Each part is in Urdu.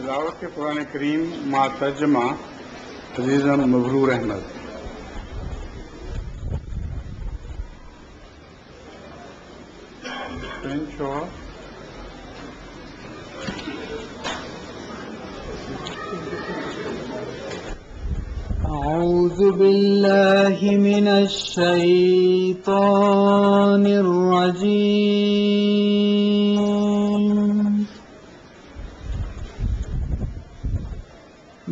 تلاوت کے قرآن کریم مع ترجمہ عزیزم مبرور احمد۔ أعوذ بالله من الشيطان الرجيم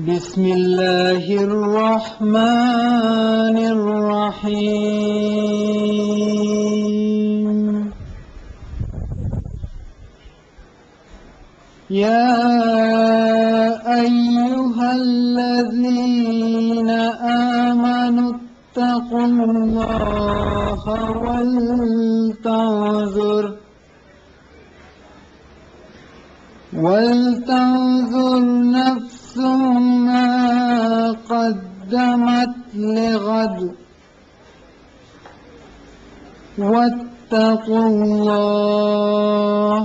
بسم الله الرحمن الرحيم يا أيها الذين آمنوا اتقوا الله ولتنظر نفس ما قدمت لغد واتقوا الله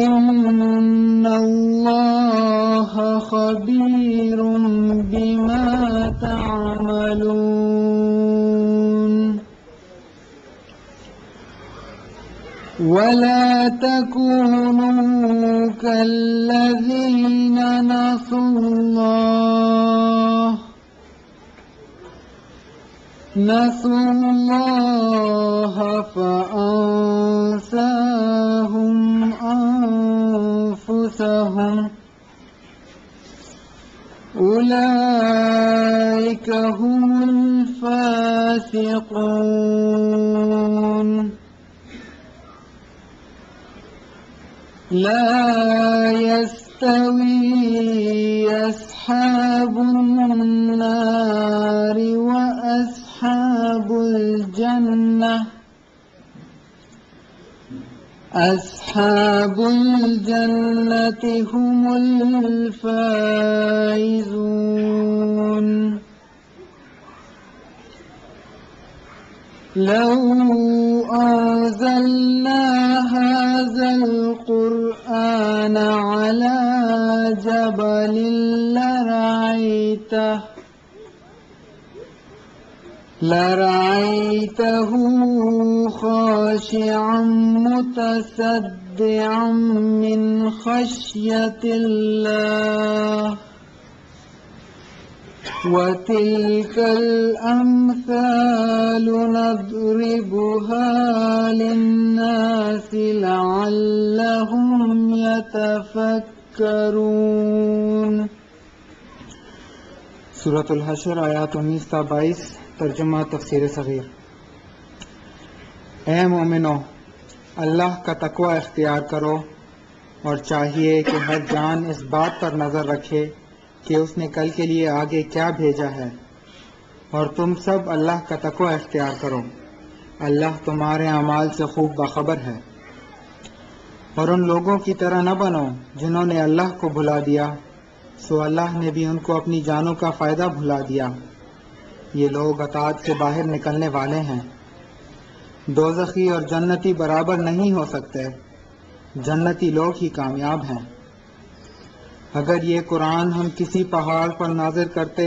إن الله خبير بما تعملون ولا تكونوا كالذين نسوا الله فأنساهم أنفسهم أولئك هم الفاسقون لا يستوي أصحاب النار وأصحاب الجنة هم الفائزون لو أنزلنا هذا القرآن على جبل لرأيته خاشعا متصدعا من خشية الله وتلك الأمثال نضربها للناس لعلهم يتفكرون۔ سورۃ الحشر آیات 19 تا 22، ترجمہ تفسیر صغیر۔ اے مومنو، اللہ کا تقوی اختیار کرو اور چاہیے کہ ہر جان اس بات پر نظر رکھے کہ اس نے کل کے لیے آگے کیا بھیجا ہے، اور تم سب اللہ کا تقوی اختیار کرو، اللہ تمہارے اعمال سے خوب باخبر ہے۔ اور ان لوگوں کی طرح نہ بنو جنہوں نے اللہ کو بھلا دیا، سو اللہ نے بھی ان کو اپنی جانوں کا فائدہ بھلا دیا۔ یہ لوگ اطاعت سے باہر نکلنے والے ہیں۔ دوزخی اور جنتی برابر نہیں ہو سکتے، جنتی لوگ ہی کامیاب ہیں۔ اگر یہ قرآن ہم کسی پہاڑ پر نازل کرتے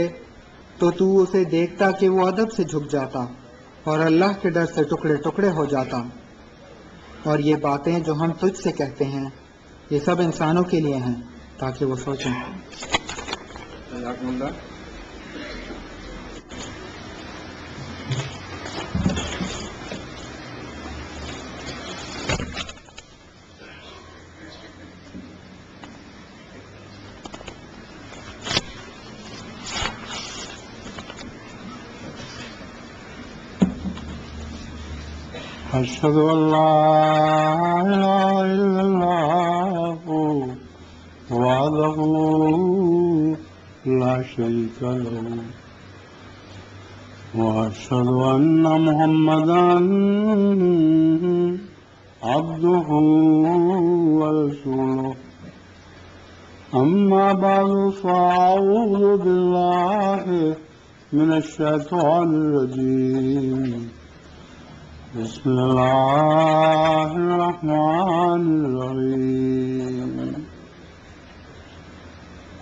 تو تو اسے دیکھتا کہ وہ ادب سے جھک جاتا اور اللہ کے ڈر سے ٹکڑے ٹکڑے ہو جاتا۔ اور یہ باتیں جو ہم تجھ سے کہتے ہیں یہ سب انسانوں کے لیے ہیں تاکہ وہ سوچیں۔ أشهد أن لا إله إلا الله وحده لا شريك له وأشهد أن محمدا عبده ورسوله أما بعد فأعوذ بالله من الشيطان الرجيم بسم الله الرحمن الرحيم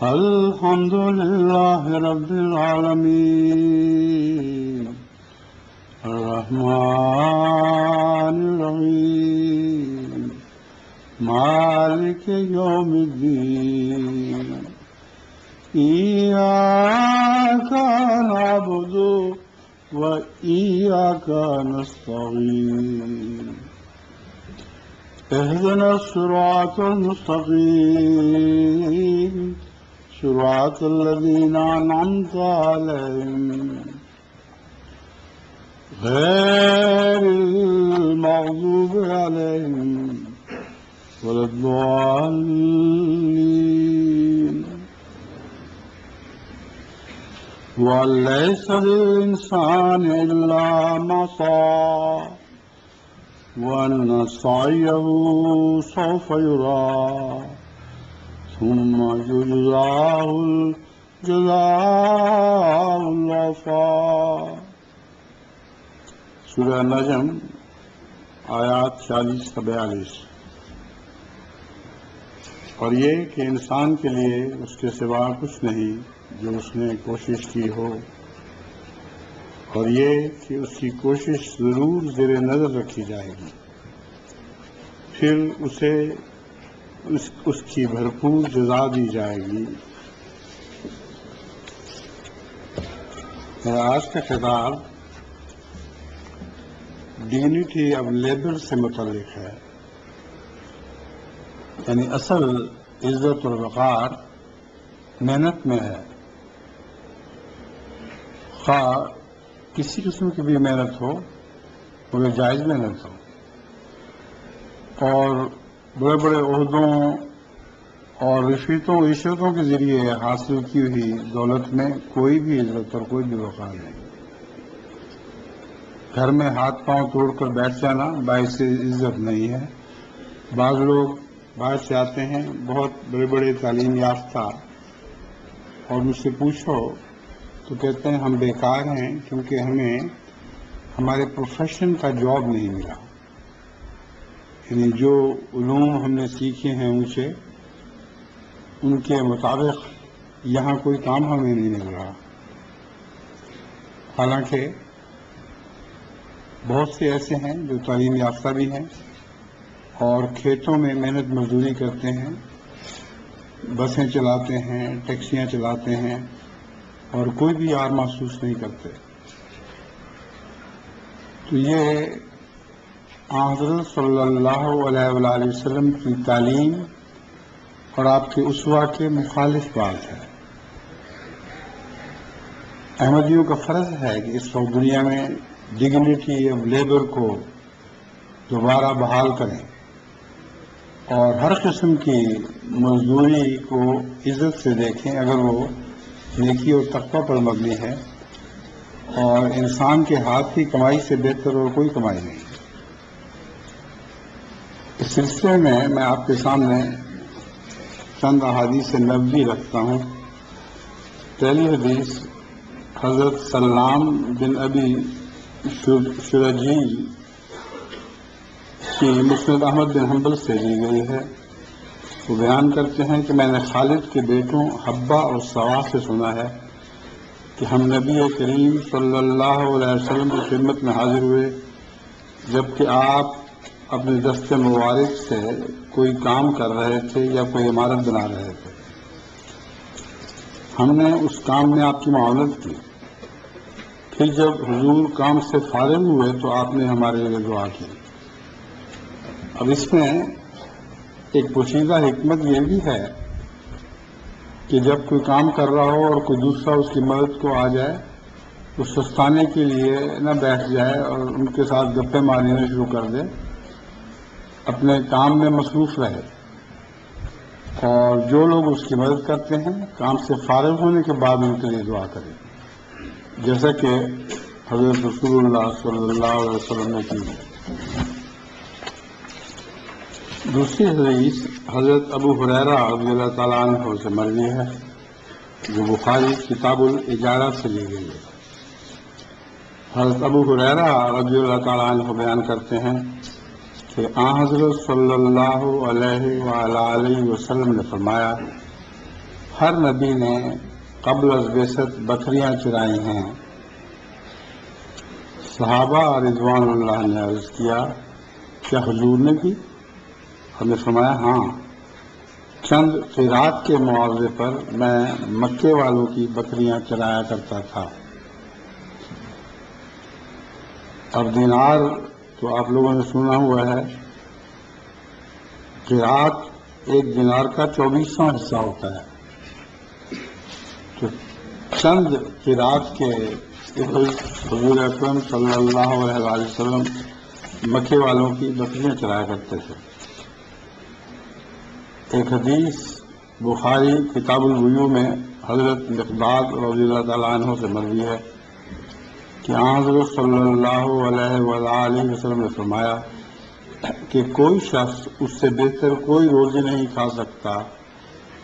الحمد لله رب العالمين الرحمن الرحيم مالك يوم الدين إياك نعبد وإياك نستعين اهدنا الصراط المستقيم صراط الذين أنعمت عليهم غير المغضوب عليهم ولا الضالين وليس للإنسان إلا ما سعى وأن سعيه سوف يرى ثم يجزاه الجزاء الوفى. سورہ نجم آیات 40 سے 42. اور یہ کہ انسان کے لیے اس کے سوا کچھ نہیں جو اس نے کوشش کی ہو، اور یہ کہ اس کی کوشش ضرور زیر نظر رکھی جائے گی، پھر اسے اس کی بھرپور جزا دی جائے گی. میرا آج کا خطاب ڈگنیٹی آف لیبر سے متعلق ہے، یعنی اصل عزت اور وقار محنت میں ہے، خواہ کسی قسم کی بھی محنت ہو مگر جائز محنت ہو. اور بڑے بڑے عہدوں اور رشوتوں کے ذریعے حاصل کی ہوئی دولت میں کوئی بھی عزت اور کوئی بھی وقار نہیں. گھر میں ہاتھ پاؤں توڑ کر بیٹھ جانا باعث عزت نہیں ہے. بعض لوگ باہر سے آتے ہیں بہت بڑے بڑے تعلیم یافتہ، اور مجھ سے پوچھو تو کہتے ہیں ہم بیکار ہیں کیونکہ ہمیں ہمارے پروفیشن کا جاب نہیں ملا. یعنی جو علوم ہم نے سیکھے ہیں اونچے، ان کے مطابق یہاں کوئی کام ہمیں نہیں مل رہا. حالانکہ بہت سے ایسے ہیں جو تعلیم یافتہ بھی ہیں اور کھیتوں میں محنت مزدوری کرتے ہیں، بسیں چلاتے ہیں، ٹیکسیاں چلاتے ہیں، اور کوئی بھی یار محسوس نہیں کرتے. تو یہ حضرت صلی اللہ علیہ وآلہ وسلم کی تعلیم اور آپ کے اسوہ کے مخالف بات ہے. احمدیوں کا فرض ہے کہ اس وقت دنیا میں ڈگنیٹی آف لیبر کو دوبارہ بحال کریں اور ہر قسم کی مزدوری کو عزت سے دیکھیں اگر وہ نیکی اور تقوی پر مبنی ہے، اور انسان کے ہاتھ کی کمائی سے بہتر اور کوئی کمائی نہیں. اس سلسلے میں آپ کے سامنے چند احادیث نبوی رکھتا ہوں. پہلی حدیث حضرت سلام بن ابی شرجیل کی مسند احمد بن حنبل سے لی گئی ہے. وہ بیان کرتے ہیں کہ میں نے خالد کے بیٹوں حبہ اور سوا سے سنا ہے کہ ہم نبی کریم صلی اللہ علیہ وسلم کی خدمت میں حاضر ہوئے جبکہ آپ اپنے دست مبارک سے کوئی کام کر رہے تھے یا کوئی عمارت بنا رہے تھے. ہم نے اس کام میں آپ کی معاونت کی. پھر جب حضور کام سے فارغ ہوئے تو آپ نے ہمارے لیے دعا کی. اب اس میں ایک پوشیدہ حکمت یہ بھی ہے کہ جب کوئی کام کر رہا ہو اور کوئی دوسرا اس کی مدد کو آ جائے تو سستانے کے لیے نہ بیٹھ جائے اور ان کے ساتھ گپے مارنے شروع کر دے، اپنے کام میں مصروف رہے. اور جو لوگ اس کی مدد کرتے ہیں کام سے فارغ ہونے کے بعد ان کے لیے دعا کریں، جیسا کہ حضرت رسول اللہ صلی اللہ علیہ وسلم نے کی. دوسری حدیث حضرت ابو ہریرہ رضی اللہ تعالیٰ عنہ سے مروی ہے جو بخاری کتاب الاجارہ سے لی گئی ہے. حضرت ابو ہریرہ رضی اللہ تعالیٰ عنہ بیان کرتے ہیں کہ حضرت صلی اللہ علیہ وآلہ وسلم نے فرمایا، ہر نبی نے قبل از بعثت بکریاں چرائی ہیں۔ صحابہ رضوان اللہ نے عرض کیا کیا حضور نے بھی؟ ہم نے فرمایا ہاں، چند قیراط کے معاوضے پر میں مکے والوں کی بکریاں چرایا کرتا تھا۔ اب دینار تو آپ لوگوں نے سنا ہوا ہے، قیراط ایک دینار کا 24واں حصہ ہوتا ہے، تو چند قیراط کے حضور اکرم صلی اللہ علیہ وسلم مکے والوں کی بکریاں چرایا کرتے تھے۔ ایک حدیث بخاری کتاب البیوع میں حضرت مقداد رضی اللہ تعالیٰ عنہ سے مروی ہے کہ حضرت صلی اللہ علیہ وآلہ وسلم نے فرمایا کہ کوئی شخص اس سے بہتر کوئی روزی نہیں کھا سکتا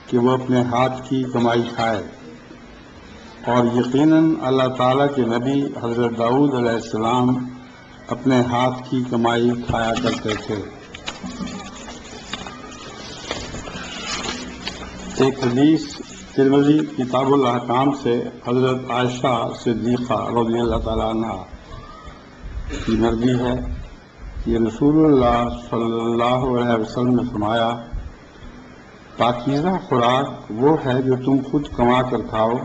کہ وہ اپنے ہاتھ کی کمائی کھائے، اور یقیناً اللہ تعالیٰ کے نبی حضرت داؤد علیہ السلام اپنے ہاتھ کی کمائی کھایا کرتے تھے۔ ایک حدیث ترمذی کتاب الاحکام سے حضرت عائشہ صدیقہ رضی اللہ تعالیٰ عنہ کی مروی ہے کہ رسول اللہ صلی اللہ علیہ وسلم نے فرمایا پاکیزہ خوراک وہ ہے جو تم خود کما کر کھاؤ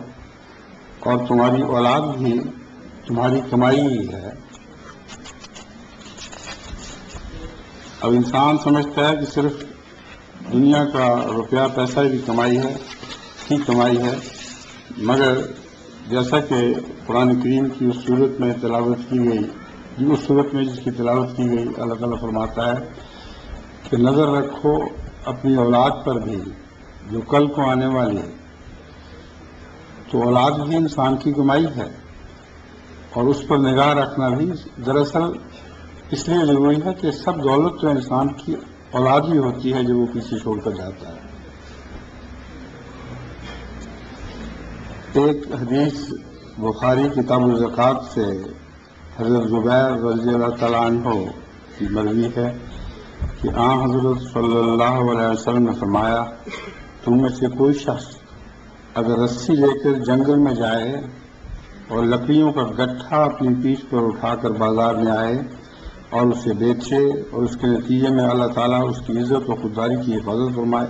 اور تمہاری اولاد بھی تمہاری کمائی ہی ہے۔ اب انسان سمجھتا ہے کہ صرف دنیا کا روپیہ پیسہ کی کمائی ہے، مگر جیسا کہ قرآن کریم کی اس صورت میں تلاوت کی گئی، اس صورت میں جس کی تلاوت کی گئی، اللہ تعالیٰ فرماتا ہے کہ نظر رکھو اپنی اولاد پر بھی جو کل کو آنے والی ہے، تو اولاد بھی انسان کی کمائی ہے، اور اس پر نگاہ رکھنا بھی دراصل اس لیے ضروری ہے کہ سب دولت تو انسان کی اولاد ہی ہوتی ہے جو وہ پیچھے چھوڑ کر جاتا ہے۔ ایک حدیث بخاری کتاب الزکوٰۃ سے حضرت زبیر رضی اللہ تعالیٰ عنہ کی مروی ہے کہ حضرت صلی اللہ علیہ وسلم نے فرمایا تم میں سے کوئی شخص اگر رسی لے کر جنگل میں جائے اور لکڑیوں کا گٹھا اپنی پیٹھ پر اٹھا کر بازار میں آئے اور اسے بیچے اور اس کے نتیجے میں اللہ تعالیٰ اس کی عزت و خودداری کی حفاظت فرمائے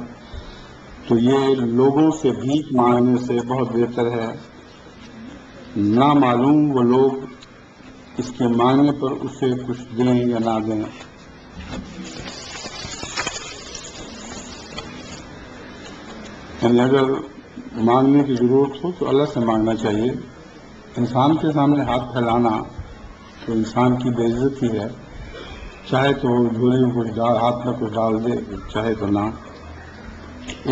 تو یہ لوگوں سے بھیک مانگنے سے بہت بہتر ہے۔ نامعلوم وہ لوگ اس کے مانگنے پر اسے کچھ دیں یا نہ دیں۔ یعنی اگر مانگنے کی ضرورت ہو تو اللہ سے مانگنا چاہیے۔ انسان کے سامنے ہاتھ پھیلانا تو انسان کی بے عزتی ہے، چاہے تو جھولی میں کچھ ہاتھ میں کچھ ڈال دے، چاہے تو نہ۔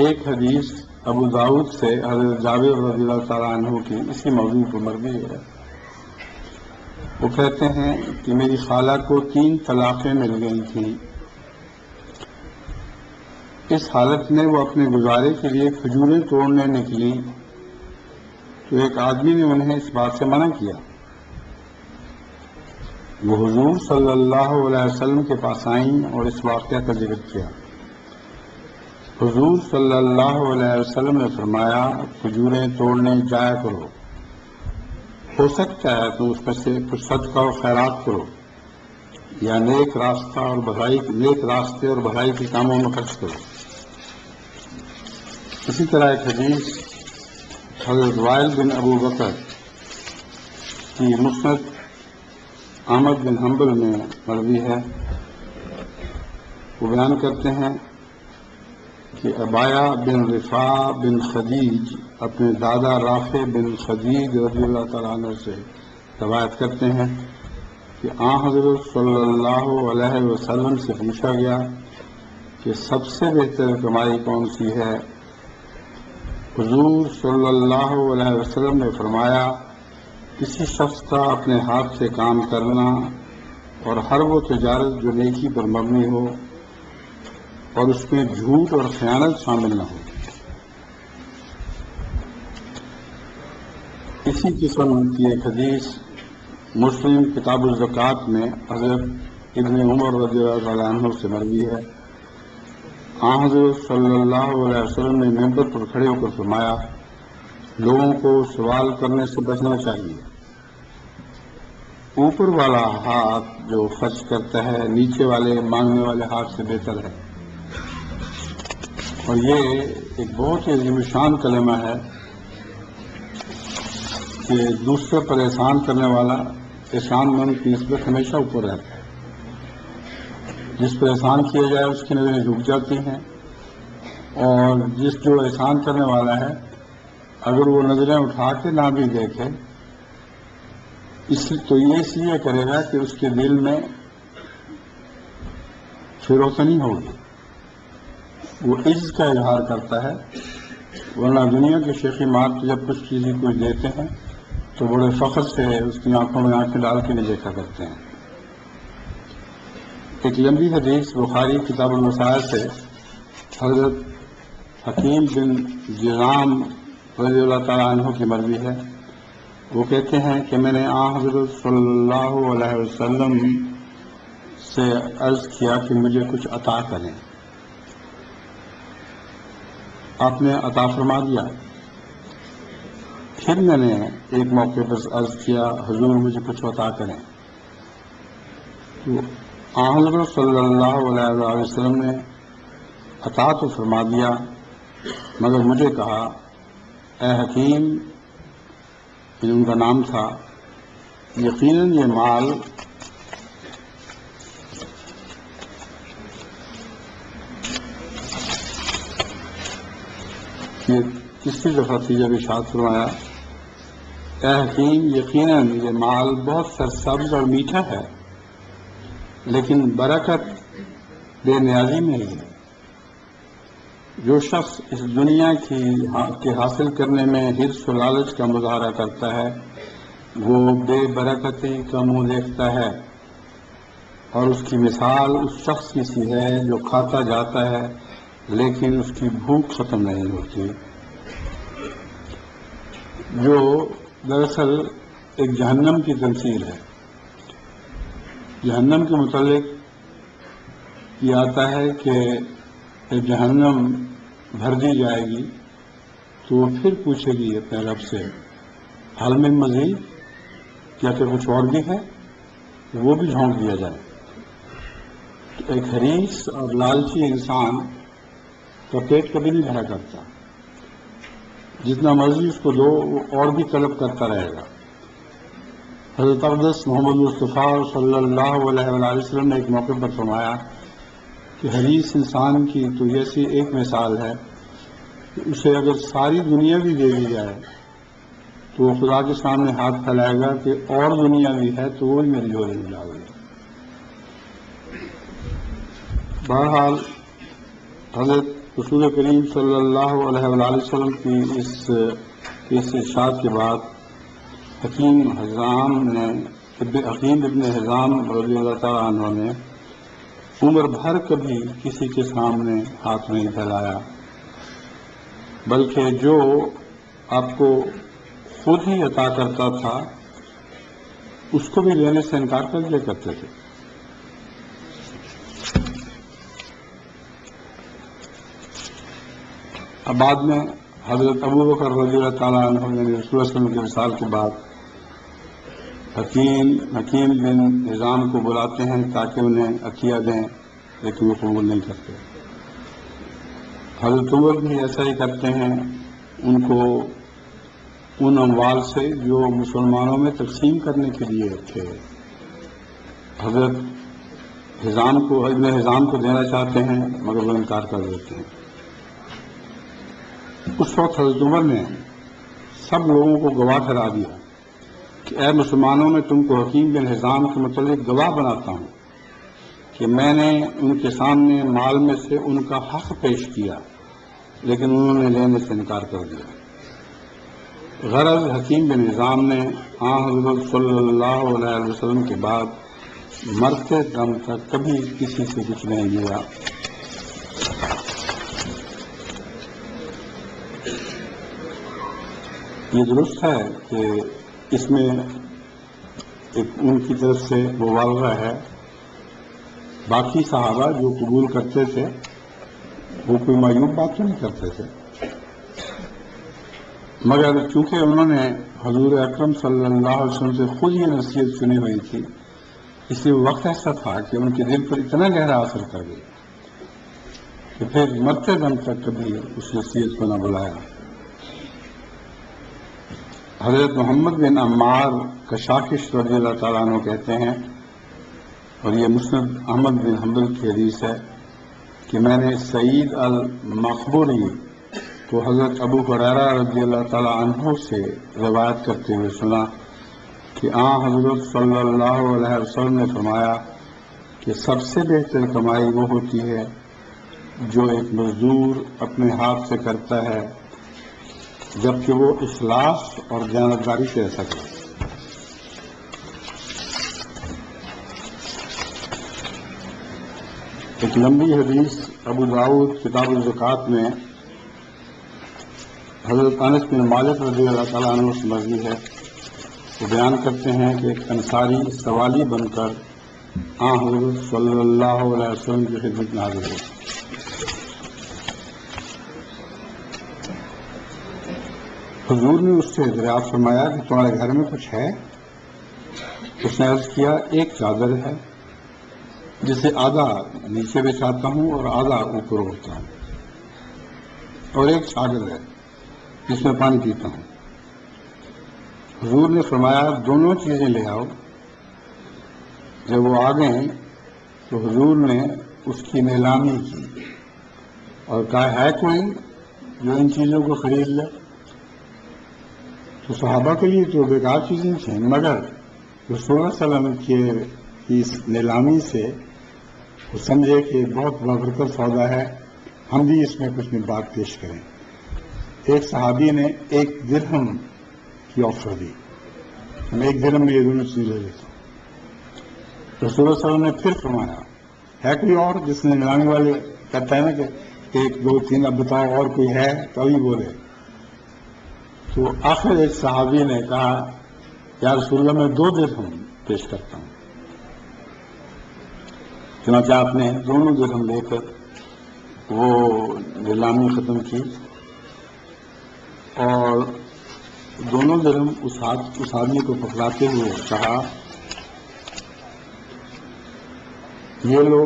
ایک حدیث ابو داؤد سے حضرت جابر رضی اللہ تعالیٰ عنہ کی اسی موضوع پر مروی ہے۔ وہ کہتے ہیں کہ میری خالہ کو 3 طلاقیں مل گئی تھیں۔ اس حالت میں وہ اپنے گزارے کے لیے کھجوریں توڑنے نکلی تو ایک آدمی نے انہیں اس بات سے منع کیا۔ وہ حضور صلی اللہ علیہ وسلم کے پاس آئیں اور اس واقعہ کا ذکر کیا۔ حضور صلی اللہ علیہ وسلم نے فرمایا کھجوریں توڑنے جایا کرو، ہو سکتا ہے تو اس میں سے کچھ صدقہ اور خیرات کرو یا نیک راستے اور بھلائی کے کاموں میں خرچ کرو۔ اسی طرح ایک حدیث حضرت وائل بن ابو بکر کی مسند احمد بن حنبل میں مروی ہے۔ وہ بیان کرتے ہیں کہ ابایا بن رفاع بن خدیج اپنے دادا رافع بن خدیج رضی اللہ تعالیٰ عنہ سے روایت کرتے ہیں کہ حضرت صلی اللہ علیہ وسلم سے پوچھا گیا کہ سب سے بہتر کمائی کون سی ہے؟ حضور صلی اللہ علیہ وسلم نے فرمایا کسی شخص کا اپنے ہاتھ سے کام کرنا اور ہر وہ تجارت جو نیکی پر مبنی ہو اور اس میں جھوٹ اور خیانت شامل نہ ہو۔ اسی قسم کی ایک حدیث مسلم کتاب الزکوٰۃ میں حضرت ابن عمر رضی اللہ عنہ سے مروی ہے۔ حضرت صلی اللہ علیہ وسلم نے ممبر پر کھڑے ہو کر فرمایا، لوگوں کو سوال کرنے سے بچنا چاہیے۔ اوپر والا ہاتھ جو خرچ کرتا ہے نیچے والے مانگنے والے ہاتھ سے بہتر ہے۔ اور یہ ایک بہت ہی عظیم شان کلمہ ہے کہ دوسرے پر احسان کرنے والا احسان مند کی نسبت ہمیشہ اوپر رہتا ہے۔ جس پر احسان کیا جائے اس کی نظریں جھک جاتی ہیں، اور جس جو احسان کرنے والا ہے اگر وہ نظریں اٹھا کے نہ بھی دیکھے تو یہ اس لیے کرے گا کہ اس کے دل میں فروتنی ہوگی، وہ عجز کا اظہار کرتا ہے۔ ورنہ دنیا کے شیخی مار جب کچھ چیزیں کوئی دیتے ہیں تو بڑے فخر سے اس کی آنکھوں میں آنکھیں ڈال کے نہیں دیکھا کرتے ہیں۔ ایک لمبی حدیث بخاری کتاب المسائل سے حضرت حکیم بن جرام رضی اللہ تعالیٰ عنہ کی مروی ہے۔ وہ کہتے ہیں کہ میں نے حضرت صلی اللہ علیہ وسلم سے عرض کیا کہ مجھے کچھ عطا کریں۔ آپ نے عطا فرما دیا۔ پھر میں نے ایک موقع پر عرض کیا، حضور مجھے کچھ عطا کریں۔ تو حضرت صلی اللہ علیہ وسلم نے عطا تو فرما دیا، مگر مجھے کہا، اے حکیم، ان کا نام تھا، یقیناً یہ مال یہ تیسری دفعہ تھی جب ارشاد فرمایا، اے حکیم، یقیناً یہ مال بہت سرسبز اور میٹھا ہے، لیکن برکت بے نیازی میں ہی ہے۔ جو شخص اس دنیا کے حاصل کرنے میں حرص و لالچ کا مظاہرہ کرتا ہے وہ بے برکتی کا منہ دیکھتا ہے، اور اس کی مثال اس شخص کی سی ہے جو کھاتا جاتا ہے لیکن اس کی بھوک ختم نہیں ہوتی، جو دراصل ایک جہنم کی تمثیل ہے۔ جہنم کے متعلق یہ آتا ہے کہ جہنم بھر دی جائے گی تو وہ پھر پوچھے گی اپنے رب سے، حل میں مزید، کیا کہ کچھ اور بھی ہے؟ وہ بھی جھونک دیا جائے۔ تو ایک حریص اور لالچی انسان کا پیٹ کبھی نہیں بھرا کرتا، جتنا مرضی اس کو دو وہ اور بھی طلب کرتا رہے گا۔ حضرت اقدس محمد مصطفیٰ صلی اللہ علیہ وسلم نے ایک موقع پر فرمایا کہ حریص انسان کی تو ایسی ایک مثال ہے کہ اسے اگر ساری دنیا بھی دے دی جائے تو وہ خدا کے سامنے ہاتھ پھیلائے گا کہ اور دنیا بھی ہے تو وہ بھی میری جھولی میں ڈال دے۔ بہرحال حضرت رسول کریم صلی اللہ علیہ وسلم کی اس ارشاد کے بعد حکیم ابن حزام رضی اللہ تعالیٰ عنہ نے عمر بھر کبھی کسی کے سامنے ہاتھ نہیں پھیلایا، بلکہ جو آپ کو خود ہی عطا کرتا تھا اس کو بھی لینے سے انکار کر دیا کرتے تھے۔ اب بعد میں حضرت ابو بکر رضی اللہ تعالیٰ عنہ نے رسول اللہ صلی اللہ علیہ وسلم کے وصال کے بعد حکیم بن نظام کو بلاتے ہیں تاکہ انہیں عطیہ دیں، لیکن وہ قبول نہیں کرتے۔ حضرت عمر بھی ایسا ہی کرتے ہیں، ان کو ان اموال سے جو مسلمانوں میں تقسیم کرنے کے لیے تھے حضرت ابن حزام کو دینا چاہتے ہیں، مگر وہ انکار کر دیتے ہیں۔ اس وقت حضرت عمر نے سب لوگوں کو گواہ ٹھہرا دیا کہ اے مسلمانوں، میں تم کو حکیم بن حزام کے متعلق گواہ بناتا ہوں کہ میں نے ان کے سامنے مال میں سے ان کا حق پیش کیا، لیکن انہوں نے لینے سے انکار کر دیا۔ غرض حکیم بن حزام نے حضرت صلی اللہ علیہ وسلم کے بعد مرتے دم تک کبھی کسی سے کچھ نہیں لیا۔ یہ درست ہے کہ اس میں ایک ان کی طرف سے مبالغہ ہے۔ باقی صحابہ جو قبول کرتے تھے وہ کوئی معیوب بات تو نہیں کرتے تھے، مگر چونکہ انہوں نے حضور اکرم صلی اللہ علیہ وسلم سے خود یہ نصیحت سنی ہوئی تھی، اس لیے وقت ایسا تھا کہ ان کے دل پر اتنا گہرا اثر کر گیا کہ پھر مرتے دم تک کبھی اس نصیحت کو نہ بلایا۔ حضرت محمد بن عمار کشاکش رضی اللہ تعالیٰ عنہ کہتے ہیں، اور یہ مسند احمد بن حنبل کی حدیث ہے، کہ میں نے سعید المقبوری کو حضرت ابو ہریرہ رضی اللہ تعالیٰ عنہ سے روایت کرتے ہوئے سنا کہ حضرت صلی اللہ علیہ وسلم نے فرمایا کہ سب سے بہتر کمائی وہ ہوتی ہے جو ایک مزدور اپنے ہاتھ سے کرتا ہے جبکہ وہ اخلاص اور دیانتداری سے ایسا کرے۔ ایک لمبی حدیث ابو داؤد کتاب الزکوٰۃ میں حضرت انس بن مالک رضی اللہ تعالیٰ عنہ سے مروی ہے، وہ بیان کرتے ہیں کہ ایک انصاری سوالی بن کر حضرت صلی اللہ علیہ وسلم کی خدمت میں حاضر ہوئے۔ حضور نے اس سے دریافت فرمایا کہ تمہارے گھر میں کچھ ہے؟ اس نے عرض کیا ایک چادر ہے جسے آدھا نیچے بچھاتا ہوں اور آدھا اوپر اڑتا ہوں، اور ایک چادر ہے جس میں پانی پیتا ہوں۔ حضور نے فرمایا دونوں چیزیں لے آؤ۔ جب وہ آ گئیں تو حضور نے اس کی نیلامی کی اور کہا ہے کوئی جو ان چیزوں کو خرید لے؟ تو صحابہ کے لیے تو بیکار چیزیں تھیں، مگر رسول اللہ صلی اللہ علیہ وسلم کی اس نیلامی سے وہ سمجھے کہ بہت بابرکت سودا ہے، ہم بھی اس میں کچھ بات پیش کریں۔ ایک صحابی نے 1 درہم کی آفر دی، میں 1 درہم میں یہ دونوں چیز لے لیتا ہوں۔ رسول اللہ صلی اللہ علیہ وسلم نے پھر فرمایا ہے کوئی اور؟ جس نے نیلامی والے کہتا ہے نا کہ 1 2 3 اب بتاؤ اور کوئی ہے تو ابھی بولے۔ تو آخر ایک صحابی نے کہا یا رسول اللہ میں 2 درہم پیش کرتا ہوں۔ چنانچہ آپ نے دونوں درہم لے کر وہ نیلامی ختم کی اور دونوں درہم اس آدمی کو پکڑاتے ہوئے کہا یہ لو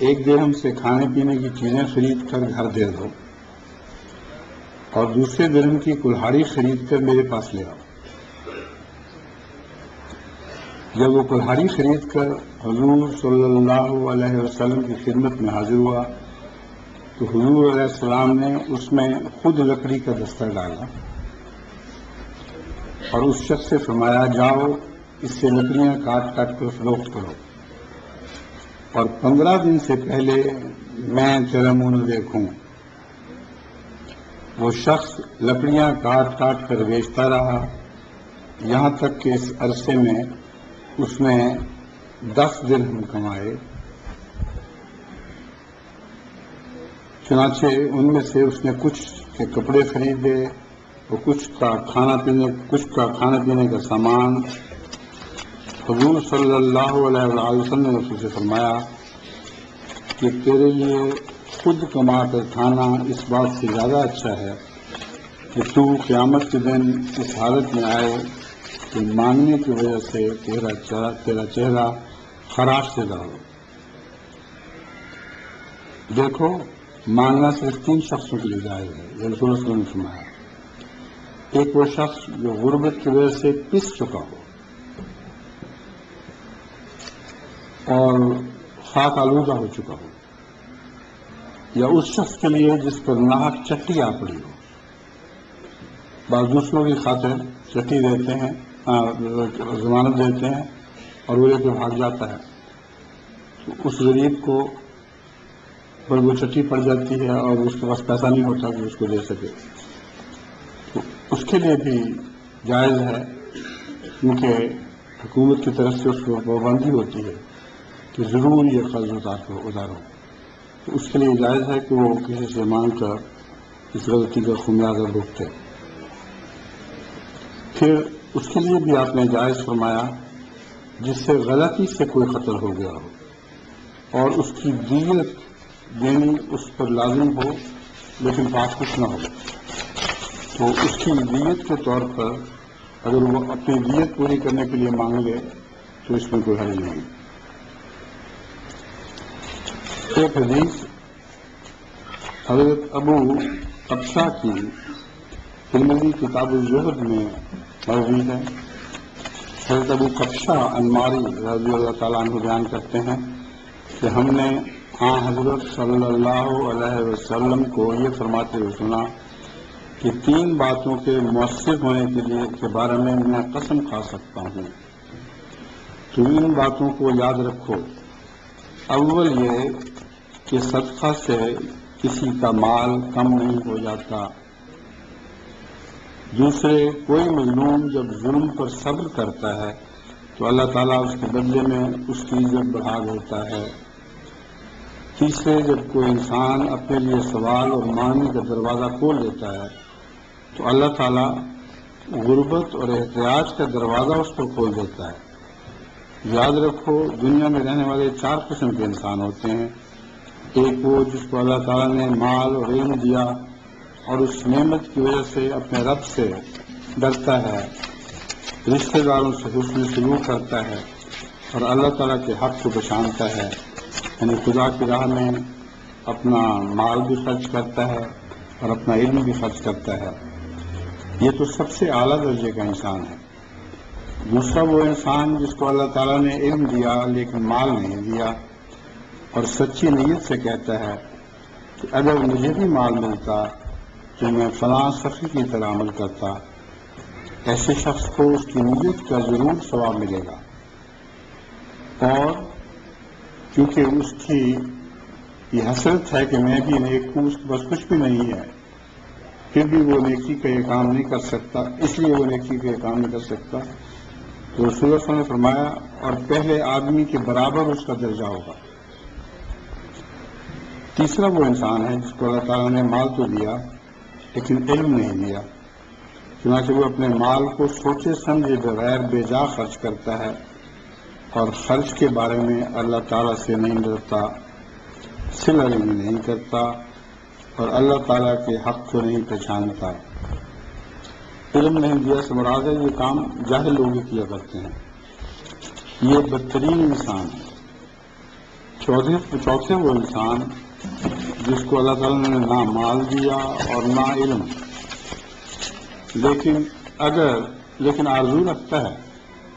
1 درہم سے کھانے پینے کی چیزیں خرید کر گھر دے دو اور دوسرے درہم کی کلہاڑی خرید کر میرے پاس لے آؤ۔ جب وہ کلہاڑی خرید کر حضور صلی اللہ علیہ وسلم کی خدمت میں حاضر ہوا تو حضور علیہ السلام نے اس میں خود لکڑی کا دستر ڈالا اور اس شخص سے فرمایا جاؤ اس سے لکڑیاں کاٹ کاٹ کر فروخت کرو اور 15 دن سے پہلے میں تیرا منہ دیکھوں۔ وہ شخص لکڑیاں کاٹ کاٹ کر بیچتا رہا یہاں تک کہ اس عرصے میں اس نے 10 درہم کمائے۔ چنانچہ ان میں سے اس نے کچھ کے کپڑے خریدے اور کچھ کا کھانا پینے کا سامان۔ حضور صلی اللہ علیہ وسلم نے اس سے فرمایا کہ تیرے لیے خود کما کر کھانا اس بات سے زیادہ اچھا ہے کہ تو قیامت کے دن اس حالت میں آئے کہ مانگنے کی وجہ سے تیرا چہرہ خراش سے ہو۔ دیکھو مانگنا صرف 3 شخصوں کے لیے جائز ہے، یہ رسول اللہ صلی اللہ علیہ وسلم نے فرمایا۔ ایک وہ شخص جو غربت کی وجہ سے پس چکا ہو اور خاک آلودہ ہو چکا ہو، یا اس شخص کے لیے جس پر ناحق چٹی آ پڑی ہو۔ بعض دوسروں کی خاطر چٹی دیتے ہیں، ضمانت دیتے ہیں اور وہ لے کے بھاگ جاتا ہے، تو اس غریب کو پر وہ چٹی پڑ جاتی ہے اور اس کے پاس پیسہ نہیں ہوتا کہ اس کو دے سکے، تو اس کے لیے بھی جائز ہے، کیونکہ حکومت کی طرف سے اس کو پابندی ہوتی ہے کہ ضرور یہ قرض ادارو، تو اس کے لیے جائز ہے کہ وہ کسی سے مانگ کر اس غلطی کا خمیازہ بھگتے۔ پھر اس کے لیے بھی آپ نے جائز فرمایا جس سے غلطی سے کوئی قتل ہو گیا ہو اور اس کی دیت دینی اس پر لازم ہو لیکن پاس کچھ نہ ہو، تو اس کی دیت کے طور پر اگر وہ اپنی دیت پوری کرنے کے لیے مانگ لے تو اس میں کوئی حرج نہیں۔ ایک حدیث حضرت ابو قبشہ کی ترمذی کتاب الزہد میں موجود ہے۔ حضرت ابو قبشہ انماری رضی اللہ تعالیٰ عنہ بیان کرتے ہیں کہ ہم نے حضرت صلی اللہ علیہ وسلم کو یہ فرماتے ہوئے سنا کہ 3 باتوں کے مؤثر ہونے کے بارے میں میں قسم کھا سکتا ہوں، تو ان باتوں کو یاد رکھو۔ اول یہ کہ صدقہ سے کسی کا مال کم نہیں ہو جاتا۔ دوسرے، کوئی مظلوم جب ظلم پر صبر کرتا ہے تو اللہ تعالیٰ اس کے بدلے میں اس کی عزت بڑھا دیتا ہے۔ تیسرے، جب کوئی انسان اپنے لیے سوال اور مانگنے کا دروازہ کھول دیتا ہے تو اللہ تعالیٰ غربت اور احتیاج کا دروازہ اس پر کھول دیتا ہے۔ یاد رکھو، دنیا میں رہنے والے 4 قسم کے انسان ہوتے ہیں۔ ایک وہ جس کو اللہ تعالیٰ نے مال اور علم دیا اور اس نعمت کی وجہ سے اپنے رب سے ڈرتا ہے، رشتہ داروں سے حسن سلوک کرتا ہے اور اللہ تعالیٰ کے حق کو پہچانتا ہے، یعنی خدا کی راہ میں اپنا مال بھی خرچ کرتا ہے اور اپنا علم بھی خرچ کرتا ہے۔ یہ تو سب سے اعلیٰ درجے کا انسان ہے۔ دوسرا وہ انسان جس کو اللہ تعالیٰ نے علم دیا لیکن مال نہیں دیا اور سچی نیت سے کہتا ہے کہ اگر مجھے بھی مال ملتا تو میں فلاں سخی کی طرح عمل کرتا، ایسے شخص کو اس کی نیت کا ضرور ثواب ملے گا، اور کیونکہ اس کی یہ حسرت ہے کہ میں بھی نیک ہوں، اس کے پاس کچھ بھی نہیں ہے، پھر بھی وہ نیکی کا یہ کام نہیں کر سکتا، اس لیے وہ نیکی کا یہ کام نہیں کر سکتا، تو رسول اللہ صلی اللہ علیہ وسلم نے فرمایا اور پہلے آدمی کے برابر اس کا درجہ ہوگا۔ تیسرا وہ انسان ہے جس کو اللہ تعالیٰ نے مال تو دیا لیکن علم نہیں دیا، چنانچہ وہ اپنے مال کو سوچے سمجھے بغیر بے جا خرچ کرتا ہے اور خرچ کے بارے میں اللہ تعالیٰ سے نہیں ڈرتا، صلہ رحمی نہیں کرتا اور اللہ تعالیٰ کے حق کو نہیں پہچانتا۔ علم نہیں دیا سے مراد ہے یہ کام جاہل لوگ ہی کیا کرتے ہیں، یہ بدترین انسان ہے۔ چوتھے وہ انسان جس کو اللہ تعالیٰ نے نہ مال دیا اور نہ علم، لیکن آرزو رکھتا ہے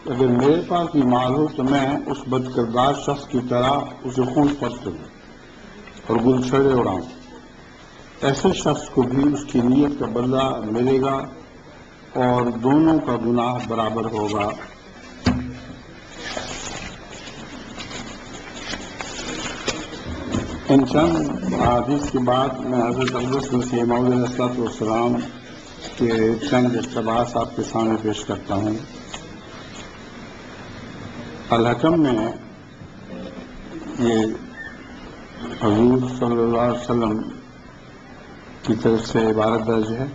اگر میرے پاس بھی مال ہو تو میں اس بد کردار شخص کی طرح اسے خون خرچ کروں اور گلچھڑے اڑاؤں۔ ایسے شخص کو بھی اس کی نیت کا بدلہ ملے گا اور دونوں کا گناہ برابر ہوگا۔ ان چند احادیث کے بعد میں حضرت اقدس مسیح موعود علیہ السلام کے چند اقتباس آپ کے سامنے پیش کرتا ہوں۔ الحکم میں یہ حضور صلی اللہ علیہ وسلم کی طرف سے عبارت درج ہے،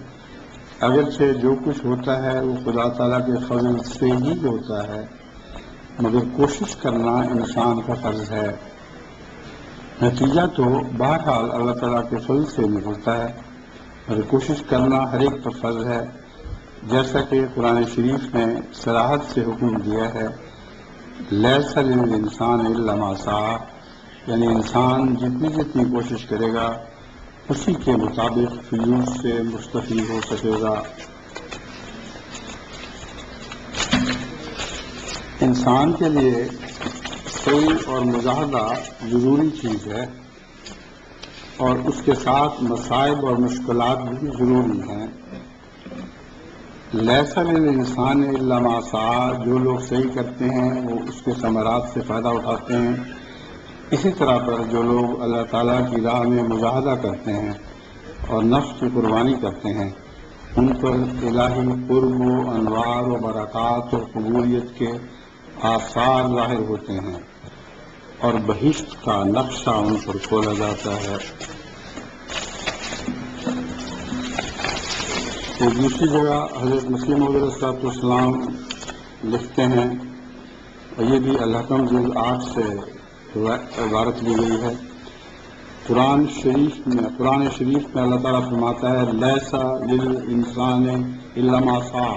اگرچہ جو کچھ ہوتا ہے وہ خدا تعالیٰ کے فضل سے ہی ہوتا ہے، مگر کوشش کرنا انسان کا فرض ہے۔ نتیجہ تو بہرحال اللہ تعالیٰ کے فضل سے نکلتا ہے، اور کوشش کرنا ہر ایک پر فرض ہے، جیسا کہ قرآن شریف نے صراحت سے حکم دیا ہے، لیس للانسان الا ما سعی، یعنی انسان جتنی کوشش کرے گا اسی کے مطابق فضول سے مستفید ہو سکے گا۔ انسان کے لیے صحیح اور مجاہدہ ضروری چیز ہے، اور اس کے ساتھ مصائب اور مشکلات بھی ضروری ہیں۔ لیس للانسان الا ما سعی، جو لوگ صحیح کرتے ہیں وہ اس کے ثمرات سے فائدہ اٹھاتے ہیں، اسی طرح پر جو لوگ اللہ تعالیٰ کی راہ میں مجاہدہ کرتے ہیں اور نفس کی قربانی کرتے ہیں، ان پر الہی قرب و انوار و برکات اور قبولیت کے آثار ظاہر ہوتے ہیں اور بہشت کا نقشہ ان پر کھولا جاتا ہے۔ ایک دوسری جگہ حضرت مسیح موعود علیہ السلام لکھتے ہیں، اور یہ بھی الحکم جلد 8 سے عبارت لی گئی ہے، قرآن شریف میں اللہ تعالیٰ فرماتا ہے لیسا للانسان الا ما سعی،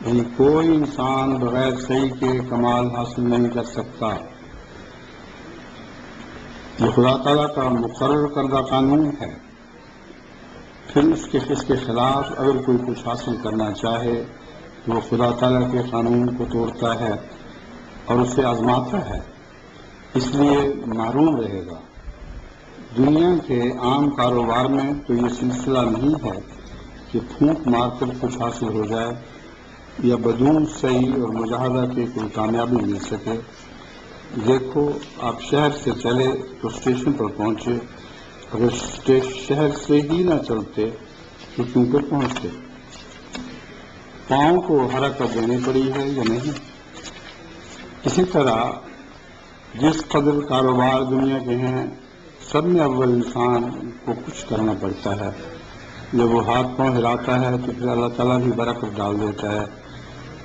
یعنی کوئی انسان بغیر سعی کے کمال حاصل نہیں کر سکتا۔ یہ خدا تعالیٰ کا مقرر کردہ قانون ہے۔ پھر اس کے خلاف اگر کوئی کچھ حاصل کرنا چاہے تو وہ خدا تعالیٰ کے قانون کو توڑتا ہے اور اسے آزماتا ہے، اس لیے محروم رہے گا۔ دنیا کے عام کاروبار میں تو یہ سلسلہ نہیں ہے کہ پھونک مار کر کچھ حاصل ہو جائے یا بدون صحیح اور مجاہدہ کے کوئی کامیابی مل سکے۔ دیکھو، آپ شہر سے چلے تو اسٹیشن پر پہنچے، اگر شہر سے ہی نہ چلتے تو کیوں کر پہنچتے؟ پاؤں کو حرکت دینی پڑی ہے یا نہیں؟ اسی طرح جس قدر کاروبار دنیا کے ہیں، سب میں اول انسان کو کچھ کرنا پڑتا ہے۔ جب وہ ہاتھ پاؤں ہلاتا ہے تو پھر اللہ تعالیٰ بھی برکت ڈال دیتا ہے۔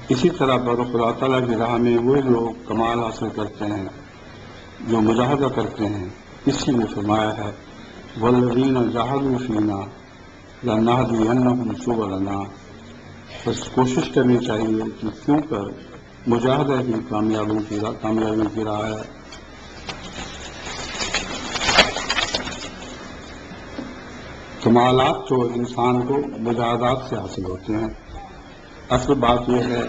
اسی طرح خدا تعالیٰ کی راہ میں وہ لوگ کمال حاصل کرتے ہیں جو مجاہدہ کرتے ہیں۔ اسی نے فرمایا ہے والذین جاہدوا فینا لنہدینہم سبلنا، بس کوشش کرنی چاہیے کہ کیوں کر مجاہدہ ہی کامیابی کی راہ ہے۔ کمالات تو انسان کو مجاہدات سے حاصل ہوتے ہیں۔ اصل بات یہ ہے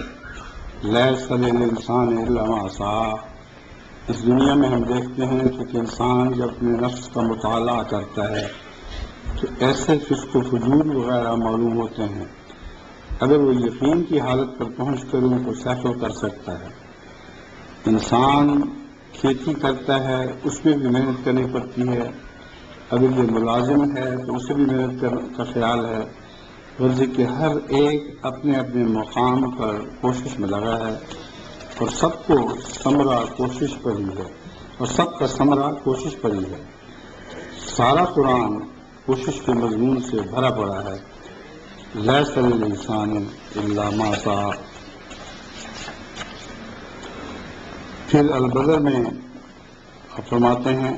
لیس للانسان الا ما سعی۔ اس دنیا میں ہم دیکھتے ہیں کہ انسان جب اپنے نفس کا مطالعہ کرتا ہے تو ایسے فسق و فجور وغیرہ معلوم ہوتے ہیں، اگر وہ یقین کی حالت پر پہنچ کر ان کو سیکل کر سکتا ہے۔ انسان کھیتی کرتا ہے، اس میں بھی محنت کرنی پڑتی ہے، اگر یہ ملازم ہے تو اسے بھی محنت کا خیال ہے، غرض کہ ہر ایک اپنے اپنے مقام پر کوشش میں لگا ہے اور سب کو ثمرہ کوشش پر ہی ہے، اور سب کا ثمرہ کوشش پر ہی ہے۔ سارا قرآن کوشش کے مضمون سے بھرا پڑا ہے۔ لیس للانسان الا ما سعی۔ پھر البدر میں فرماتے ہیں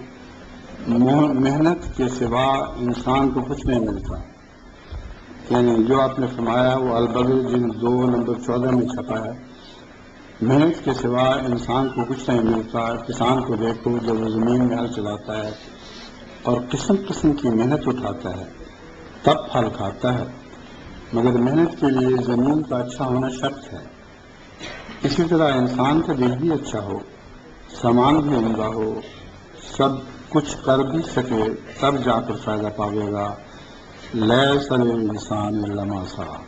محنت کے سوا انسان کو کچھ نہیں ملتا، یعنی جو آپ نے فرمایا وہ البدر جلد 2 نمبر 14 میں چھپا ہے۔ محنت کے سوا انسان کو کچھ نہیں ملتا۔ کسان کو دیکھو جب وہ زمین میں ہل چلاتا ہے اور قسم قسم کی محنت اٹھاتا ہے تب پھل کھاتا ہے، مگر محنت کے لیے زمین کا اچھا ہونا شرط ہے۔ اسی طرح انسان کا دل بھی اچھا ہو، سامان بھی عمدہ ہو، سب کچھ کر بھی سکے، تب جا کر فائدہ پاوے گا۔ لیس للانسان الا ما سعی۔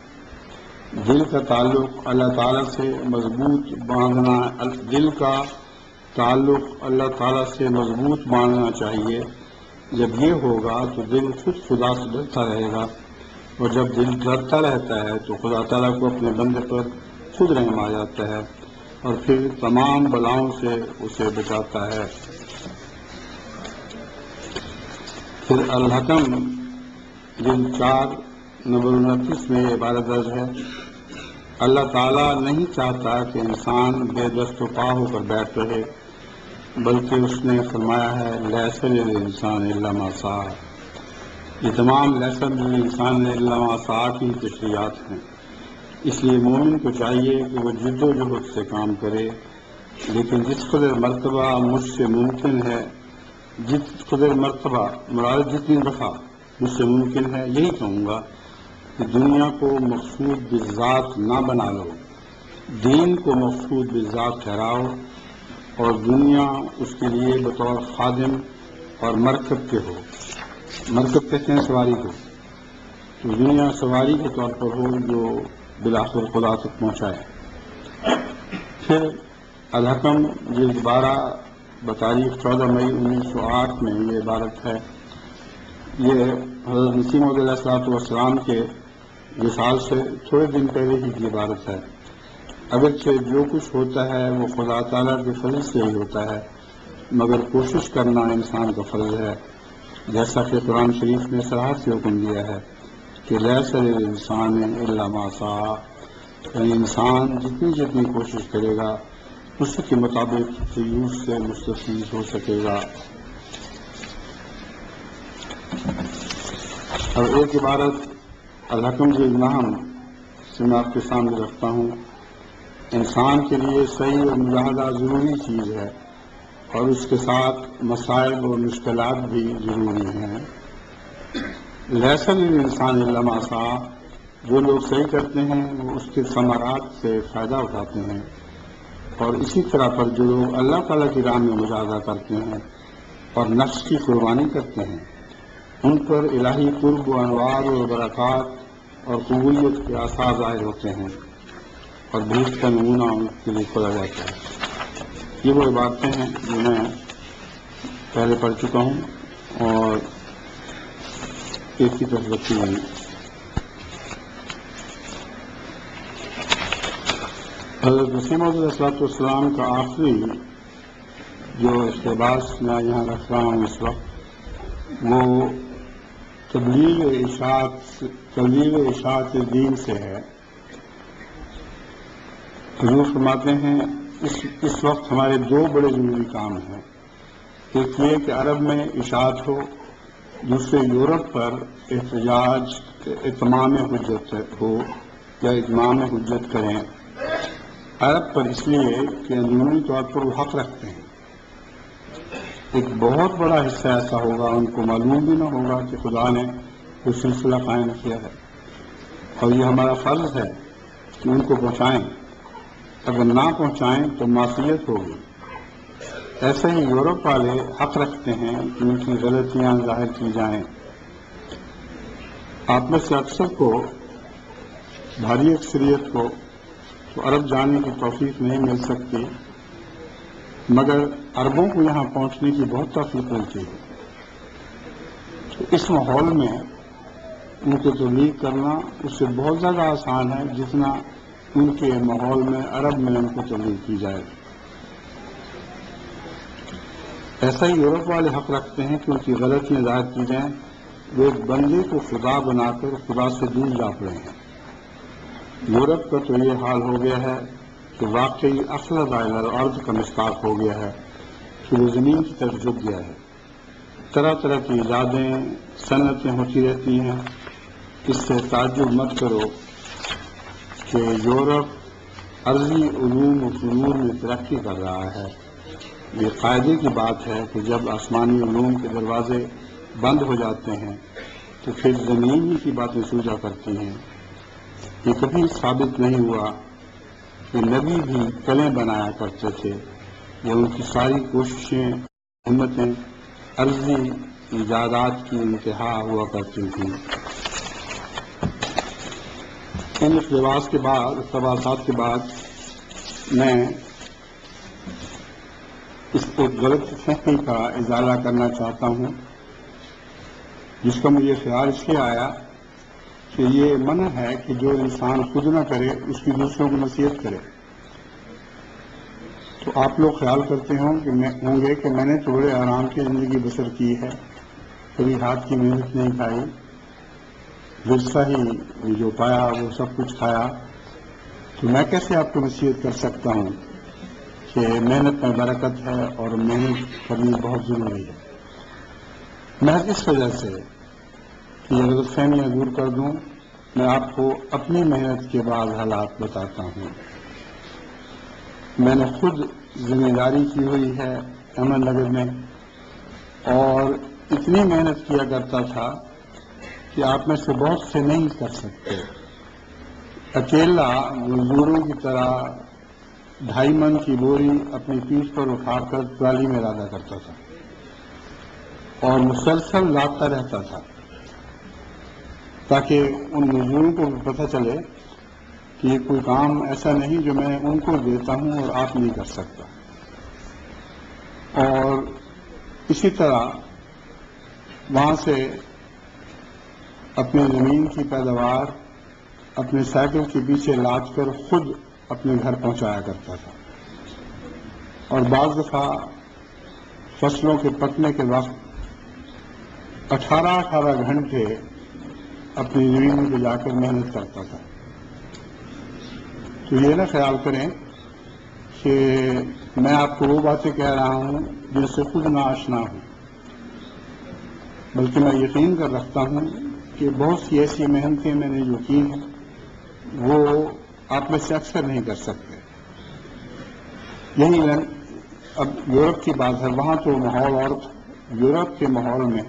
دل کا تعلق اللہ تعالیٰ سے مضبوط باندھنا، دل کا تعلق اللہ تعالیٰ سے مضبوط باندھنا چاہیے۔ جب یہ ہوگا تو دل خود خدا سے ڈرتا رہے گا، اور جب دل ڈرتا رہتا ہے تو خدا تعالیٰ کو اپنے بندے پر خود رحم آ جاتا ہے اور پھر تمام بلاؤں سے اسے بچاتا ہے۔ پھر الحکم جلد 4 نمبر 29 میں یہ عبارت درج ہے اللہ تعالیٰ نہیں چاہتا کہ انسان بے دست و پا ہو کر بیٹھ رہے، بلکہ اس نے فرمایا ہے لیس للانسان الا ما سعی۔ یہ تمام لیس للانسان الا ما سعی کی تشریحات ہیں۔ اس لیے مومن کو چاہیے کہ وہ جد و جہد سے کام کرے، لیکن جس قدر مرتبہ مجھ سے ممکن ہے، جس قدر مرتبہ مراد جتنی دفعہ مجھ سے ممکن ہے، یہی کہوں گا کہ دنیا کو مقصود بالذات نہ بنا لو، دین کو مقصود بالذات ٹھہراؤ، اور دنیا اس کے لیے بطور خادم اور مرکب کے ہو۔ مرکب کہتے ہیں سواری کو، تو دنیا سواری کے طور پر ہو جو بالآخر خدا تک پہنچائے۔ پھر الحکم جلد 12 بتاریخ 14 مئی 1908 میں یہ عبارت ہے، یہ حضرت مسیح موعود علیہ الصلوۃ والسلام کے وصال سے تھوڑے دن پہلے ہی کی عبارت ہے۔ اگرچہ جو کچھ ہوتا ہے وہ خدا تعالیٰ کے فضل سے ہی ہوتا ہے، مگر کوشش کرنا انسان کا فرض ہے، جیسا کہ قرآن شریف نے صراحت سے حکم دیا ہے کہ لیس للانسان الا ما سعی، یعنی انسان جتنی کوشش کرے گا اسی کے مطابق فیوز سے مستفید ہو سکے گا۔ اور ایک عبارت الحکم النحم سے میں آپ کے سامنے رکھتا ہوں. انسان کے لیے صحیح اور مجاہدہ ضروری چیز ہے اور اس کے ساتھ مصائب اور مشکلات بھی ضروری ہیں. لیس للانسان الا ما سعی، جو لوگ صحیح کرتے ہیں وہ اس کے ثمرات سے فائدہ اٹھاتے ہیں، اور اسی طرح پر جو لوگ اللہ تعالیٰ کی راہ میں مجاہدہ کرتے ہیں اور نفس کی قربانی کرتے ہیں ان پر الہی قرب و انوار و برکات اور قبولیت کے آثار ظاہر ہوتے ہیں اور بہشت کا نمونہ ان کے لیے کھولا جاتا ہے. یہ وہ باتیں ہیں جو میں پہلے پڑھ چکا ہوں اور ایک کی طرف رکھی ہوئی. حضرت مسیح موعود علیہ الصلوۃ والسلام کا آخری جو اقتباس میں یہاں رکھ رہا ہوں اس وقت، وہ تبلیغ اشاعت دین سے ہے. حضور فرماتے ہیں اس وقت ہمارے دو بڑے ضروری کام ہیں. ایک یہ کہ عرب میں اشاعت ہو، دوسرے یورپ پر احتجاج اتمام حجت ہو یا اتمام حجت کریں. عرب پر اس لیے کہ اندرونی طور پر وہ حق رکھتے ہیں. ایک بہت بڑا حصہ ایسا ہوگا ان کو معلوم بھی نہ ہوگا کہ خدا نے وہ سلسلہ قائم کیا ہے، اور یہ ہمارا فرض ہے کہ ان کو پہنچائیں. اگر نہ پہنچائیں تو معصیت ہوگی. ایسے ہی یورپ والے حق رکھتے ہیں کہ ان کی غلطیاں ظاہر کی جائیں. آپ میں سے اکثر کو، بھاری اکثریت کو تو عرب جانے کی توفیق نہیں مل سکتی، مگر عربوں کو یہاں پہنچنے کی بہت توفیق ملتی ہے. تو اس ماحول میں ان کو تبلیغ کرنا اس سے بہت زیادہ آسان ہے جتنا ان کے ماحول میں عرب میں ان کو تبلیغ کی جائے. ایسا ہی یورپ والے حق رکھتے ہیں کہ ان کی غلطیاں ظاہر کی جائیں. وہ ایک بندے کو خدا بنا کر خدا سے دور جا پڑے ہیں. یورپ کا تو یہ حال ہو گیا ہے کہ واقعی اخلد الارض کا مصداق ہو گیا ہے کہ وہ زمین کی طرف جھک گیا ہے. طرح طرح کی ایجادیں، صنعتیں ہوتی رہتی ہیں. اس سے تعجب مت کرو کہ یورپ عرضی علوم و فنون میں ترقی کر رہا ہے. یہ قاعدے کی بات ہے کہ جب آسمانی علوم کے دروازے بند ہو جاتے ہیں تو پھر زمین ہی کی باتیں سوجا کرتی ہیں. یہ کبھی ثابت نہیں ہوا کہ نبی بھی کلیں بنایا کرتے تھے، یا ان کی ساری کوششیں، ہمتیں عرضی ایجادات کی انتہا ہوا کرتی تھیں. ان اقتباسات کے بعد میں اس کو غلط فہمی کا ازالہ کرنا چاہتا ہوں، جس کا مجھے خیال اس لیے آیا کہ یہ منع ہے کہ جو انسان خود نہ کرے اس کی دوسروں کو نصیحت کرے. تو آپ لوگ خیال کرتے ہوں گے کہ میں نے تو بڑے آرام کی زندگی بسر کی ہے، کبھی ہاتھ کی محنت نہیں کھائی، ورثہ ہی جو پایا وہ سب کچھ کھایا. تو میں کیسے آپ کو نصیحت کر سکتا ہوں کہ محنت میں برکت ہے اور محنت کرنی بہت ضروری ہے. محض اس وجہ سے کہ یہ غلط فہمیاں دور کر دوں، میں آپ کو اپنی محنت کے بعد حالات بتاتا ہوں. میں نے خود ذمہ داری کی ہوئی ہے احمد نگر میں، اور اتنی محنت کیا کرتا تھا کہ آپ میں سے بہت سے نہیں کر سکتے. اکیلا مزدوروں کی طرح 2.5 من کی بوری اپنی پیٹھ پر اٹھا کر ٹرالی میں لادا کرتا تھا اور مسلسل لاتا رہتا تھا تاکہ ان مزدوروں کو پتہ چلے کہ یہ کوئی کام ایسا نہیں جو میں ان کو دیتا ہوں اور آپ نہیں کر سکتا. اور اسی طرح وہاں سے اپنی زمین کی پیداوار اپنے سائیکل کے پیچھے لاد کر خود اپنے گھر پہنچایا کرتا تھا. اور بعض دفعہ فصلوں کے پکنے کے وقت 18 گھنٹے اپنی زمین میں جا کر محنت کرتا تھا. تو یہ نہ خیال کریں کہ میں آپ کو وہ باتیں کہہ رہا ہوں جن سے خود نہ آشنا ہوں، بلکہ میں یقین کر رکھتا ہوں کہ بہت سی ایسی محنتیں میں نے جو کی ہیں وہ آپ میں سے اکثر نہیں کر سکتے. یہی اب یورپ کی بات ہے، وہاں تو ماحول اور یورپ کے ماحول میں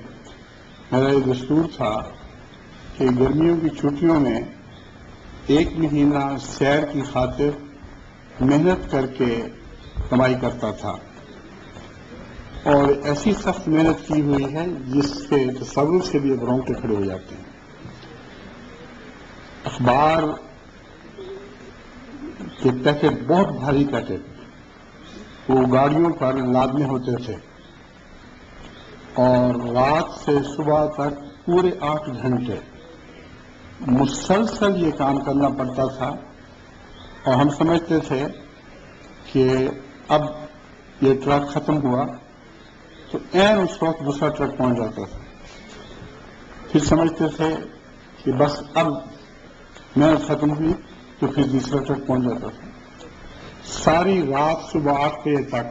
میرا یہ دستور تھا کہ گرمیوں کی چھٹیوں میں 1 مہینہ سیر کی خاطر محنت کر کے کمائی کرتا تھا، اور ایسی سخت محنت کی ہوئی ہے جس کے تصور سے بھی اب رونگٹے کھڑے ہو جاتے ہیں. اخبار کے پیکٹ، بہت بھاری پیکٹ، وہ گاڑیوں پر لادنے ہوتے تھے اور رات سے صبح تک پورے 8 گھنٹے مسلسل یہ کام کرنا پڑتا تھا. اور ہم سمجھتے تھے کہ اب یہ ٹرک ختم ہوا تو عین اس وقت دوسرا ٹرک پہنچ جاتا تھا. پھر سمجھتے تھے کہ بس اب محنت ختم ہوئی تو پھر دوسرا ٹرک پہنچ جاتا تھا. ساری رات صبح 8 بجے تک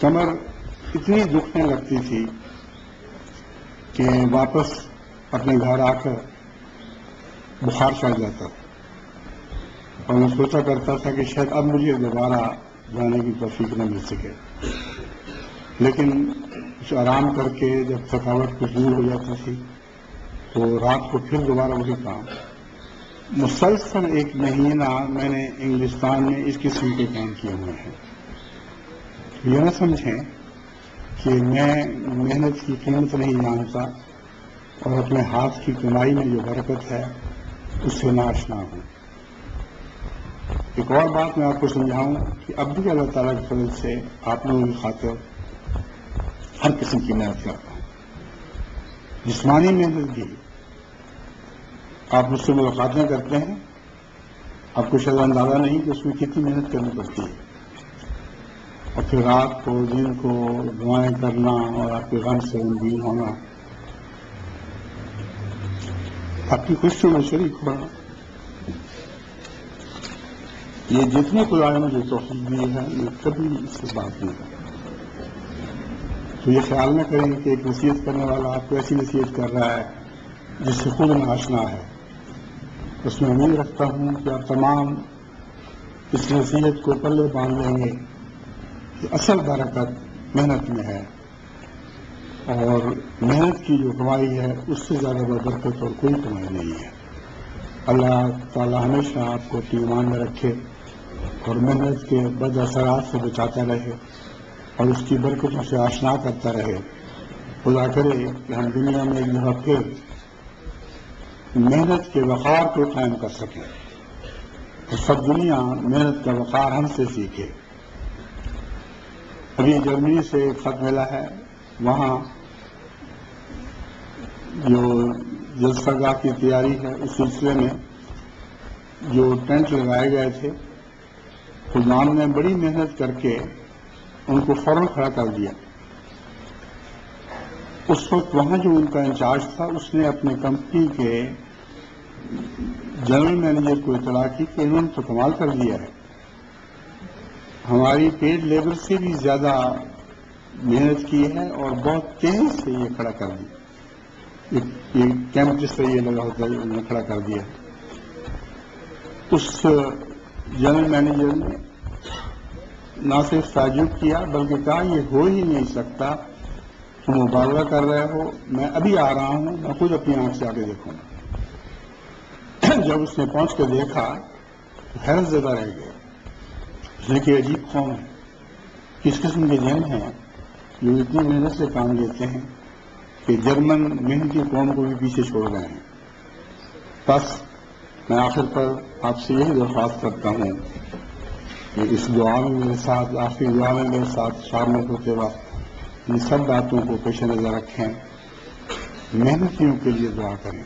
کمر اتنی دکھنے لگتی تھی کہ واپس اپنے گھر آ کر بخار چڑھ جاتا تھا، اور میں سوچا کرتا تھا کہ شاید اب مجھے دوبارہ جانے کی توفیق نہ مل سکے. لیکن کچھ آرام کر کے جب تھکاوٹ کچھ دور ہو جاتی تھی تو رات کو پھر دوبارہ وہی کام. مسلسل 1 مہینہ میں نے انگلستان میں اس قسم کے کام کیے ہوئے ہیں. یہ نہ سمجھیں کہ میں محنت کی قیمت نہیں جانتا اور اپنے ہاتھ کی کمائی میں جو برکت ہے اس سے ناشنا ہوں. ایک اور بات میں آپ کو سمجھاؤں کہ اب بھی اللہ تعالیٰ کی فضل سے آپ لوگوں کی خاطر ہر قسم کی محنت کرتا ہوں. جسمانی محنت بھی آپ مجھ سے ملاقاتیں کرتے ہیں، آپ کو شاید اندازہ نہیں کہ اس میں کتنی محنت کرنی پڑتی ہے. اور پھر رات کو دن کو دعائیں کرنا اور آپ کے غم سے غمگین ہونا، آپ کی خوشیوں میں شریک ہونا، یہ جتنی خدا نے مجھے توفیق دی ہے میں کبھی اس سے بات نہیں کرتا. تو یہ خیال نہ کریں کہ ایک نصیحت کرنے والا آپ کو ایسی نصیحت کر رہا ہے جس سے خود ناشنا ہے. اس میں امید رکھتا ہوں کہ آپ تمام اس نصیحت کو پلے باندھ لیں گے کہ اصل برکت محنت میں ہے، اور محنت کی جو کمائی ہے اس سے زیادہ برکت اور کوئی کمائی نہیں ہے. اللہ تعالیٰ ہمیشہ آپ کو اپنی ایمان میں رکھے اور محنت کے بد اثرات سے بچاتا رہے اور اس کی برکتوں سے آشنا کرتا رہے. خدا کرے کہ ہم دنیا میں ایک دفعہ پھر محنت کے وقار کو قائم کر سکیں اور سب دنیا محنت کا وقار ہم سے سیکھے. ابھی جرمنی سے ایک خط ملا ہے، وہاں جو جلسہ گاہ کی تیاری ہے اس سلسلے میں جو ٹینٹ لگائے گئے تھے، خدام نے بڑی محنت کر کے ان کو فوراً کھڑا کر دیا. اس وقت وہاں جو ان کا انچارج تھا اس نے اپنے کمپنی کے جنرل مینیجر کو اطلاع کی کہ انہوں نے تو کمال کر دیا ہے، ہماری پیڈ لیبر سے بھی زیادہ محنت کی ہے اور بہت تیزی سے یہ کھڑا کر دیا. یہ کیمپ جس طرح یہ لگا ہوتا ہے انہوں نے کھڑا کر دیا. اس جنرل مینیجر نے نہ صرف تعجب کیا بلکہ کہا یہ ہو ہی نہیں سکتا، تم مبالغہ کر رہے ہو، میں ابھی آ رہا ہوں، میں خود اپنی آنکھ سے آگے دیکھوں گا. جب اس نے پہنچ کر دیکھا تو حیرت زدہ رہ گیا. اس نے کہ عجیب قوم ہے، کس قسم کے ذہن ہیں جو اتنی محنت سے کام لیتے ہیں کہ جرمن محنتی قوم کو بھی پیچھے چھوڑ رہے ہیں. بس میں آخر پر آپ سے یہی درخواست کرتا ہوں کہ اس دعا میں میرے ساتھ، آخری دعا میں میرے ساتھ شامل ہوتے وقت ان سب باتوں کو پیش نظر رکھیں. محنتیوں کے لیے دعا کریں.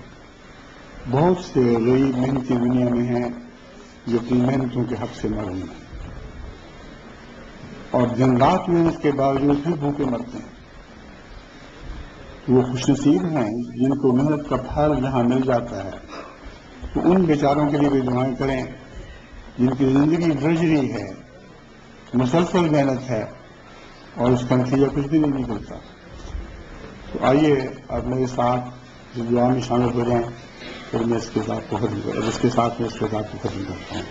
بہت سے غریب محنتی دنیا میں ہیں جو اپنی محنتوں کے حق سے محروم ہیں اور دن رات محنت کے باوجود بھی بھوکے مرتے ہیں. وہ خوش نصیب ہیں جن کو محنت کا پھل یہاں مل جاتا ہے. تو ان بیچاروں کے لیے بھی دعائیں کریں جن کی زندگی ڈرجری ہے، مسلسل محنت ہے اور اس کا نتیجہ کچھ بھی نہیں نکلتا. تو آئیے اب میرے ساتھ اس دعا میں شامل ہو جائیں، پھر میں اس کے ساتھ کو ختم کرتا ہوں.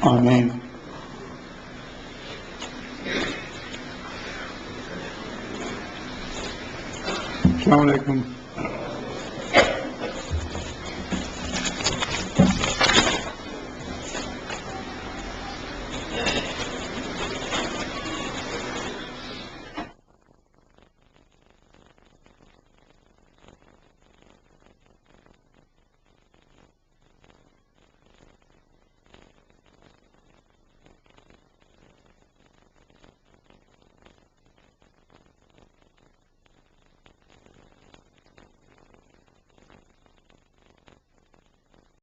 آمین. السلام علیکم.